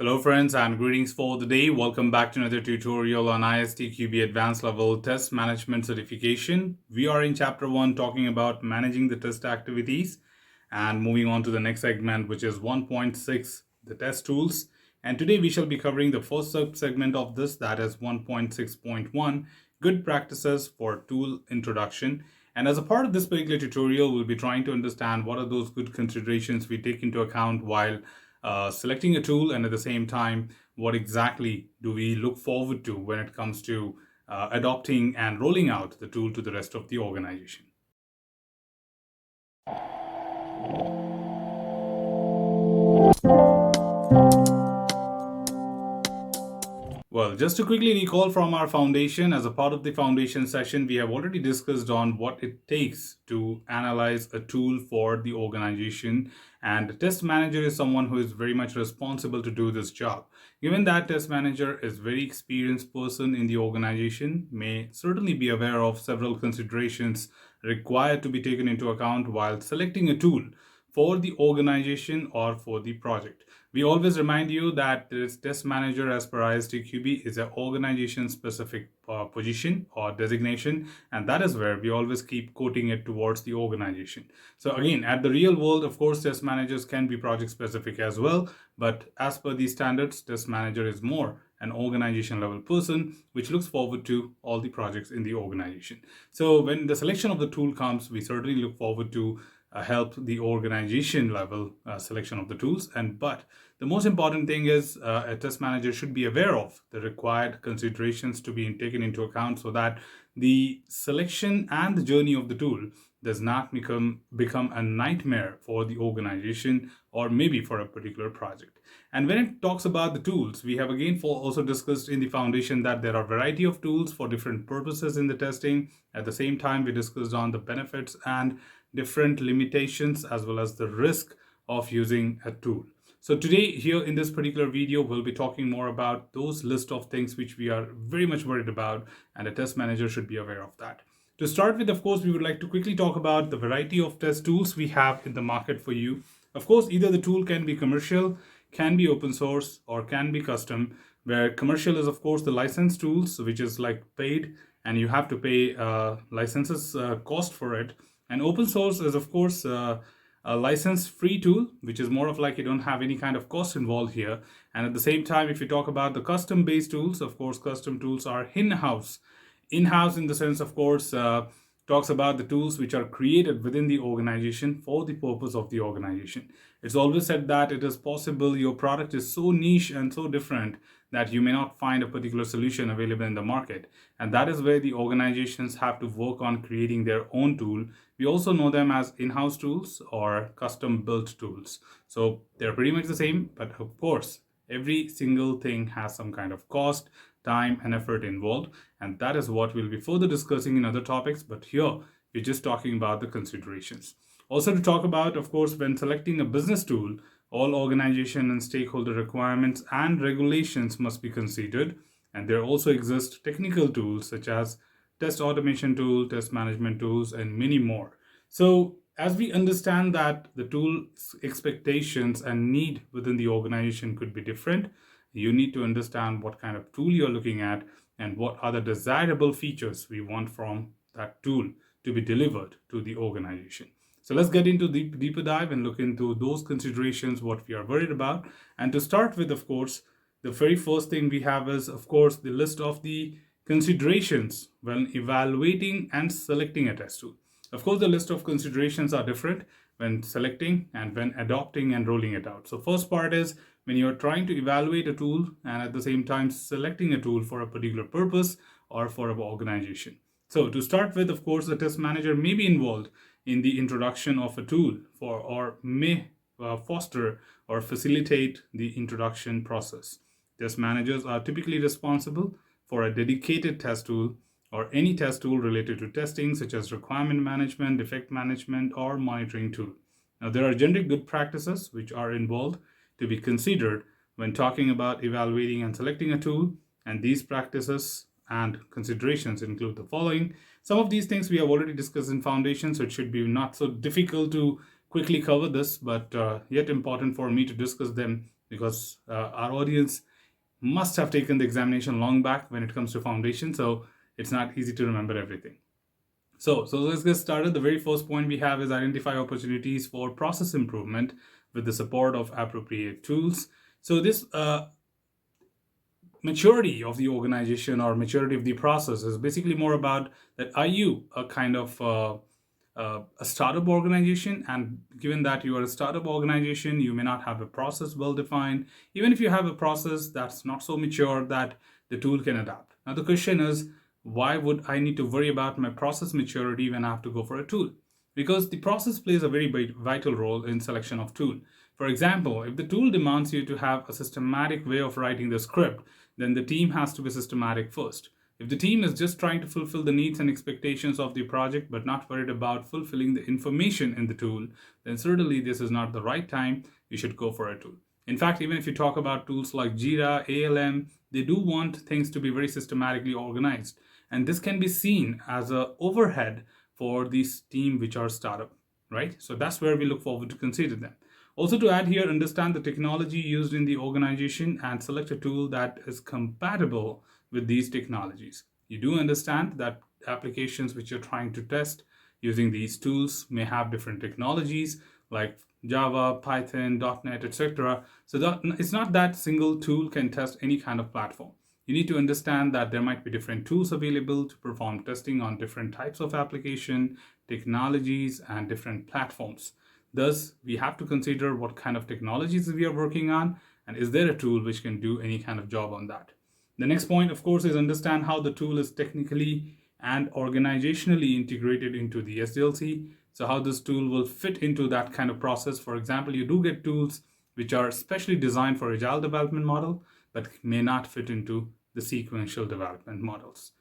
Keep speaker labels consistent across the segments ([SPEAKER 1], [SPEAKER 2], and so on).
[SPEAKER 1] Hello friends and greetings for the day. Welcome back to another tutorial on ISTQB Advanced Level Test Management Certification. We are in Chapter 1 talking about managing the test activities and moving on to the next segment, which is 1.6, the test tools. And today we shall be covering the first sub-segment of this, that is 1.6.1, good practices for tool introduction. And as a part of this particular tutorial, we'll be trying to understand what are those good considerations we take into account while selecting a tool, and at the same time, what exactly do we look forward to when it comes to adopting and rolling out the tool to the rest of the organization. Well, just to quickly recall from our foundation, as a part of the foundation session, we have already discussed on what it takes to analyze a tool for the organization. And the test manager is someone who is very much responsible to do this job. Given that test manager is a very experienced person in the organization, may certainly be aware of several considerations required to be taken into account while selecting a tool for the organization or for the project. We always remind you that this test manager, as per ISTQB, is an organization specific position or designation, and that is where we always keep quoting it towards the organization. So again, at the real world, of course, test managers can be project specific as well, but as per these standards, test manager is more an organization level person which looks forward to all the projects in the organization. So when the selection of the tool comes, we certainly look forward to help the organization level selection of the tools. But the most important thing is a test manager should be aware of the required considerations to be taken into account so that the selection and the journey of the tool does not become a nightmare for the organization or maybe for a particular project. And when it talks about the tools, we have again also discussed in the foundation that there are a variety of tools for different purposes in the testing. At the same time, we discussed on the benefits and different limitations as well as the risk of using a tool. So today here in this particular video, we'll be talking more about those list of things which we are very much worried about, and a test manager should be aware of that. To start with, of course, we would like to quickly talk about the variety of test tools we have in the market for you. Of course, either the tool can be commercial, can be open source, or can be custom, where commercial is of course the licensed tools, which is like paid and you have to pay licenses cost for it. And open source is, of course, a license-free tool, which is more of like you don't have any kind of cost involved here. And at the same time, if you talk about the custom-based tools, of course, custom tools are in-house. In-house in the sense, of course, talks about the tools which are created within the organization for the purpose of the organization. It's always said that it is possible your product is so niche and so different that you may not find a particular solution available in the market. And that is where the organizations have to work on creating their own tool. We also know them as in-house tools or custom-built tools. So they're pretty much the same, but of course, every single thing has some kind of cost, time, and effort involved. And that is what we'll be further discussing in other topics. But here, we're just talking about the considerations. Also to talk about, of course, when selecting a business tool, all organization and stakeholder requirements and regulations must be considered. And there also exist technical tools such as test automation tool, test management tools, and many more. So as we understand that the tool's expectations and need within the organization could be different, you need to understand what kind of tool you're looking at and what are the desirable features we want from that tool to be delivered to the organization. So let's get into the deeper dive and look into those considerations, what we are worried about. And to start with, of course, the very first thing we have is, of course, the list of the considerations when evaluating and selecting a test tool. Of course, the list of considerations are different when selecting and when adopting and rolling it out. So first part is when you're trying to evaluate a tool and at the same time selecting a tool for a particular purpose or for an organization. So to start with, of course, the test manager may be involved in the introduction of a tool or may foster or facilitate the introduction process. Test managers are typically responsible for a dedicated test tool or any test tool related to testing, such as requirement management, defect management, or monitoring tool. Now, there are generic good practices which are involved to be considered when talking about evaluating and selecting a tool, and these practices and considerations include the following. Some of these things we have already discussed in foundation, so it should be not so difficult to quickly cover this, but yet important for me to discuss them because our audience must have taken the examination long back when it comes to foundation, so it's not easy to remember everything. So let's get started. The very first point we have is identify opportunities for process improvement with the support of appropriate tools. So this maturity of the organization or maturity of the process is basically more about that are you a kind of a startup organization, and given that you are a startup organization, you may not have a process well defined. Even if you have a process that's not so mature that the tool can adapt. Now the question is, why would I need to worry about my process maturity when I have to go for a tool? Because the process plays a very vital role in selection of tool. For example, if the tool demands you to have a systematic way of writing the script, then the team has to be systematic first. If the team is just trying to fulfill the needs and expectations of the project but not worried about fulfilling the information in the tool, then certainly this is not the right time. You should go for a tool. In fact, even if you talk about tools like Jira, ALM, they do want things to be very systematically organized. And this can be seen as an overhead for these team which are startup, right? So that's where we look forward to consider them. Also to add here, understand the technology used in the organization and select a tool that is compatible with these technologies. You do understand that applications which you're trying to test using these tools may have different technologies like Java, Python, .NET, etc. So it's not that single tool can test any kind of platform. You need to understand that there might be different tools available to perform testing on different types of application, technologies, and different platforms. Thus, we have to consider what kind of technologies we are working on, and is there a tool which can do any kind of job on that. The next point, of course, is understand how the tool is technically and organizationally integrated into the SDLC. So how this tool will fit into that kind of process. For example, you do get tools which are specially designed for agile development model, but may not fit into the sequential development models.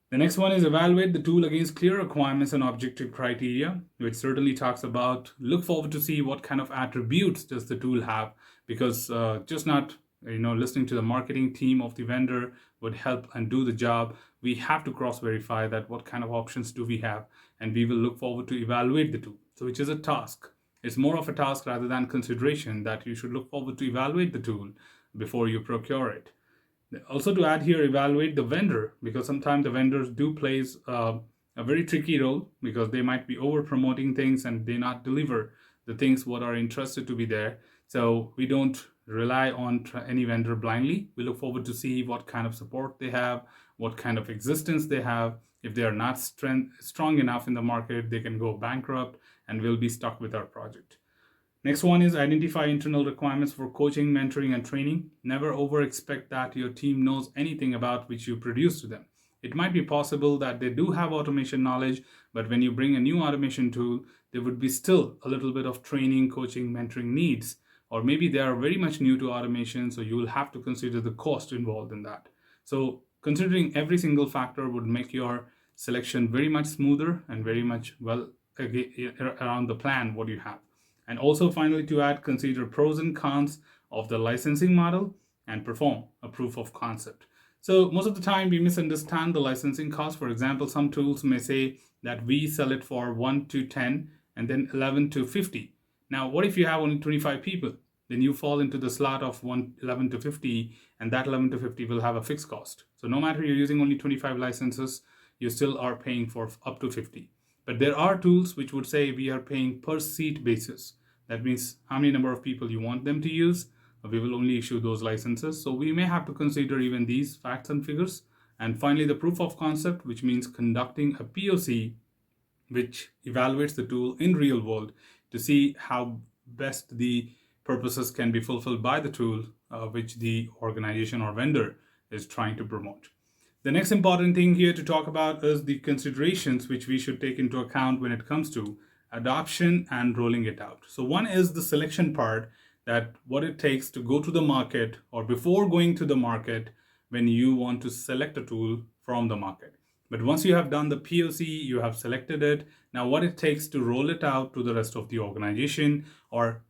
[SPEAKER 1] The next one is evaluate the tool against clear requirements and objective criteria, which certainly talks about look forward to see what kind of attributes does the tool have, because just not listening to the marketing team of the vendor would help and do the job. We have to cross verify that what kind of options do we have, and we will look forward to evaluate the tool. So which is a task. It's more of a task rather than consideration that you should look forward to evaluate the tool before you procure it. Also to add here, evaluate the vendor, because sometimes the vendors do plays a very tricky role, because they might be over promoting things and they not deliver the things what are interested to be there. So we don't rely on any vendor blindly. We look forward to see what kind of support they have, what kind of existence they have. If they are not strong enough in the market, they can go bankrupt and we'll be stuck with our project. Next one is identify internal requirements for coaching, mentoring, and training. Never over expect that your team knows anything about which you produce to them. It might be possible that they do have automation knowledge, but when you bring a new automation tool, there would be still a little bit of training, coaching, mentoring needs. Or maybe they are very much new to automation, so you will have to consider the cost involved in that. So considering every single factor would make your selection very much smoother and very much well around the plan what you have. And also finally to add, consider pros and cons of the licensing model and perform a proof of concept. So most of the time we misunderstand the licensing cost. For example, some tools may say that we sell it for 1 to 10 and then 11 to 50. Now, what if you have only 25 people? Then you fall into the slot of 11 to 50, and that 11 to 50 will have a fixed cost. So no matter you're using only 25 licenses, you still are paying for up to 50. But there are tools which would say we are paying per seat basis. That means how many number of people you want them to use. We will only issue those licenses. So we may have to consider even these facts and figures. And finally, the proof of concept, which means conducting a POC, which evaluates the tool in real world to see how best the purposes can be fulfilled by the tool, which the organization or vendor is trying to promote. The next important thing here to talk about is the considerations which we should take into account when it comes to adoption and rolling it out. So one is the selection part, that what it takes to go to the market or before going to the market when you want to select a tool from the market. But once you have done the POC, you have selected it, now what it takes to roll it out to the rest of the organization or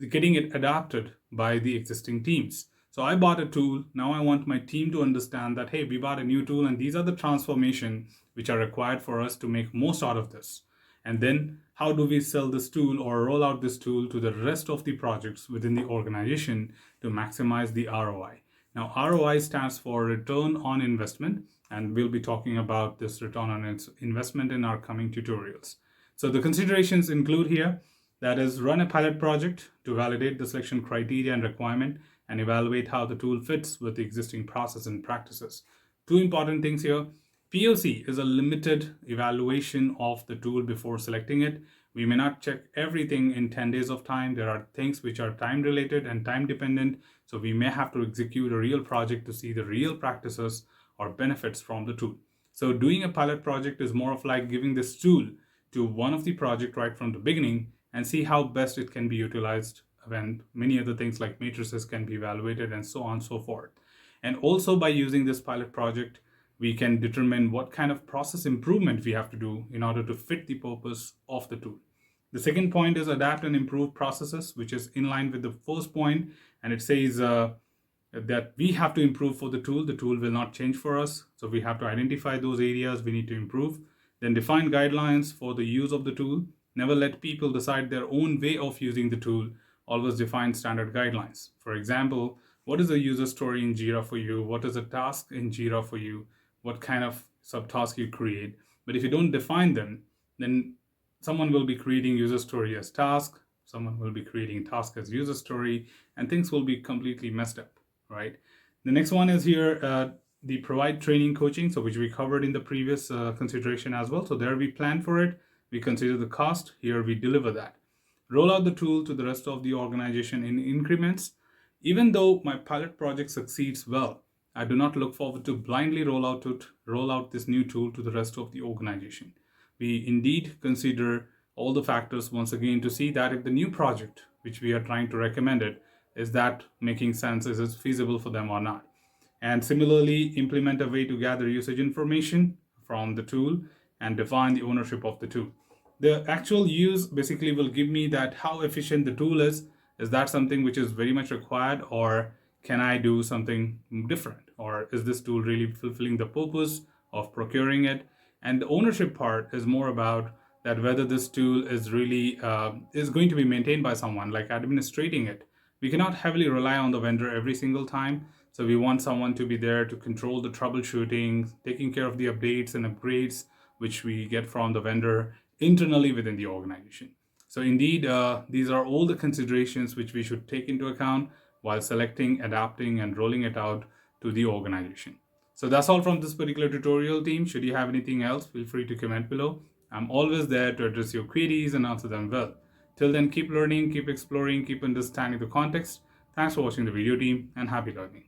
[SPEAKER 1] getting it adopted by the existing teams. So I bought a tool. Now I want my team to understand that, hey, we bought a new tool and these are the transformations which are required for us to make most out of this. And then how do we sell this tool or roll out this tool to the rest of the projects within the organization to maximize the ROI. Now, ROI stands for return on investment, and we'll be talking about this return on investment in our coming tutorials. So the considerations include here, that is, run a pilot project to validate the selection criteria and requirement and evaluate how the tool fits with the existing process and practices. Two important things here. POC is a limited evaluation of the tool before selecting it. We may not check everything in 10 days of time. There are things which are time related and time dependent. So we may have to execute a real project to see the real practices or benefits from the tool. So doing a pilot project is more of like giving this tool to one of the project right from the beginning and see how best it can be utilized when many other things like matrices can be evaluated and so on and so forth. And also by using this pilot project, we can determine what kind of process improvement we have to do in order to fit the purpose of the tool. The second point is adapt and improve processes, which is in line with the first point. And it says that we have to improve for the tool. The tool will not change for us. So we have to identify those areas we need to improve. Then define guidelines for the use of the tool. Never let people decide their own way of using the tool. Always define standard guidelines. For example, what is a user story in Jira for you? What is a task in Jira for you? What kind of subtask you create? But if you don't define them, then someone will be creating user story as task, someone will be creating task as user story, and things will be completely messed up, right? The next one is here, the provide training coaching, so which we covered in the previous consideration as well. So there we plan for it, we consider the cost, here we deliver that. Roll out the tool to the rest of the organization in increments. Even though my pilot project succeeds well, I do not look forward to blindly roll out this new tool to the rest of the organization. We indeed consider all the factors once again to see that if the new project which we are trying to recommend it, is that making sense, is it feasible for them or not. And similarly, implement a way to gather usage information from the tool and define the ownership of the tool. The actual use basically will give me that how efficient the tool is that something which is very much required, or can I do something different? Or is this tool really fulfilling the purpose of procuring it? And the ownership part is more about that whether this tool is really is going to be maintained by someone, like administrating it. We cannot heavily rely on the vendor every single time. So we want someone to be there to control the troubleshooting, taking care of the updates and upgrades, which we get from the vendor internally within the organization. So indeed, these are all the considerations which we should take into account while selecting, adapting, and rolling it out to the organization. So that's all from this particular tutorial, team. Should you have anything else, feel free to comment below. I'm always there to address your queries and answer them well. Till then, keep learning, keep exploring, keep understanding the context. Thanks for watching the video, team, and happy learning.